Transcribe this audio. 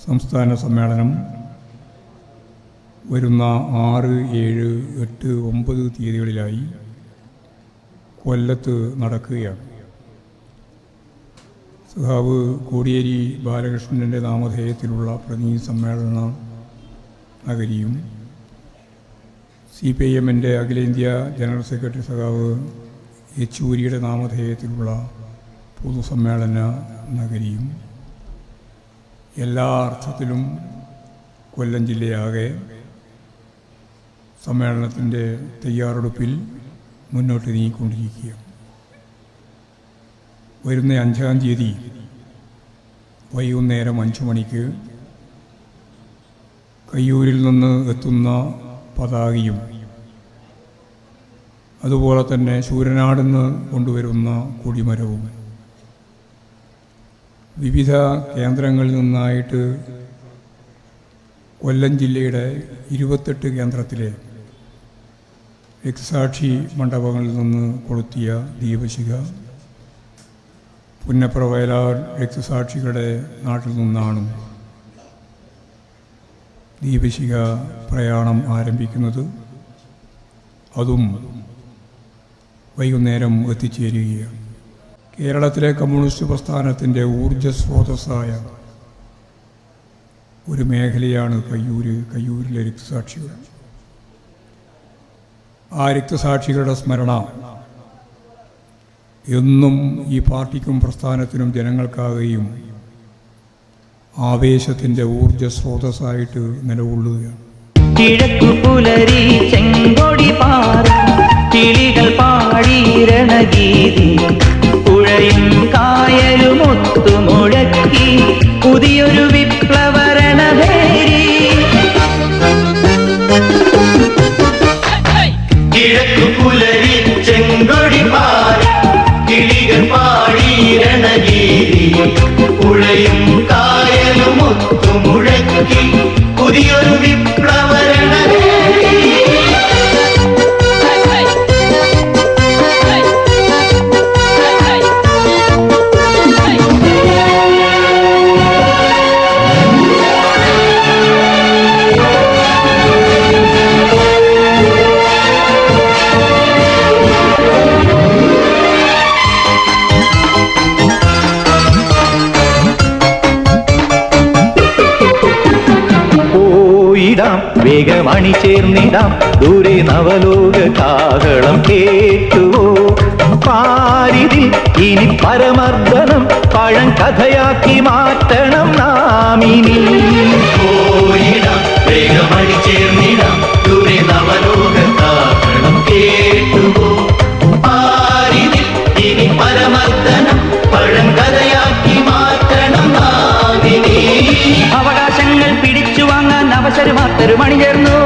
സംസ്ഥാന സമ്മേളനം വരുന്ന 6, 7, 8, 9 തീയതികളിലായി കൊല്ലത്ത് നടക്കുകയാണ്. സഖാവ് കോടിയേരി ബാലകൃഷ്ണൻ്റെ നാമധേയത്തിലുള്ള പ്രതിനിധി സമ്മേളന നഗരിയും CPIMൻ്റെ അഖിലേന്ത്യാ ജനറൽ സെക്രട്ടറി സഖാവ് യെച്ചൂരിയുടെ നാമധേയത്തിലുള്ള പൊതുസമ്മേളന നഗരിയും എല്ലാ അർത്ഥത്തിലും കൊല്ലം ജില്ലയാകെ സമ്മേളനത്തിൻ്റെ തയ്യാറെടുപ്പിൽ മുന്നോട്ട് നീങ്ങിക്കൊണ്ടിരിക്കുകയാണ്. വരുന്ന 5-ാം തീയതി വൈകുന്നേരം 5 മണിക്ക് കയ്യൂരിൽ നിന്ന് എത്തുന്ന പതാകയും അതുപോലെ തന്നെ ശൂരനാടിൽ നിന്ന് കൊണ്ടുവരുന്ന കൊടിമരവും വിവിധ കേന്ദ്രങ്ങളിൽ നിന്നായിട്ട് കൊല്ലം ജില്ലയുടെ 28 കേന്ദ്രത്തിലെ രക്തസാക്ഷി മണ്ഡപങ്ങളിൽ നിന്ന് കൊളുത്തിയ ദീപശിഖ പുന്നപ്ര വയലാർ രക്തസാക്ഷികളുടെ നാട്ടിൽ നിന്നാണ് ദീപശിഖ പ്രയാണം ആരംഭിക്കുന്നത്. അതും വൈകുന്നേരം എത്തിച്ചേരുകയാണ്. കേരളത്തിലെ കമ്മ്യൂണിസ്റ്റ് പ്രസ്ഥാനത്തിൻ്റെ ഊർജ്ജസ്രോതസ്സായ ഒരു മേഖലയാണ് കയ്യൂരിലെ രക്തസാക്ഷികൾ. ആ രക്തസാക്ഷികളുടെ സ്മരണ എന്നും ഈ പാർട്ടിക്കും പ്രസ്ഥാനത്തിനും ജനങ്ങൾക്കാകുകയും ആവേശത്തിൻ്റെ ഊർജ്ജസ്രോതസ്സായിട്ട് നിലകൊള്ളുകയാണ്. കിഴക്കു പുലരി ചെങ്കൊടി പാറി കിളികൾ പാടിരണഗീതി പുഴയും കായലും ഒത്തുമുഴക്കി പുതിയൊരു വിപ്ലവരണഭേരി. കിഴക്കു പുലരി ചെങ്കൊടി പാറി കിളികൾ പാടിരണഗീതി പുഴയും കായലും ഒത്തുമുഴക്കി പുതിയൊരു വിപ്ലവരണഭേരി. വേഗമണി ചേർന്നിടാം ദൂരെ നവലോക കാഹളം കേട്ടുവോ പാരിതിൽ ഇനി പരമർദ്ദനം പഴം കഥയാക്കി മാറ്റണം നാമിനി. വേഗമണി ചേർന്നിടാം ദൂരെ നവലോക കാഹളം കേട്ടുവോ പാരിതിൽ ഇനി പരമർദ്ദനം പഴം കഥയാക്കി മാറ്റണം നാമിനി. അവകാശങ്ങൾ പിടിച്ചു വാങ്ങാൻ അവസരമാത്തൊരു മണി ചേർന്നു.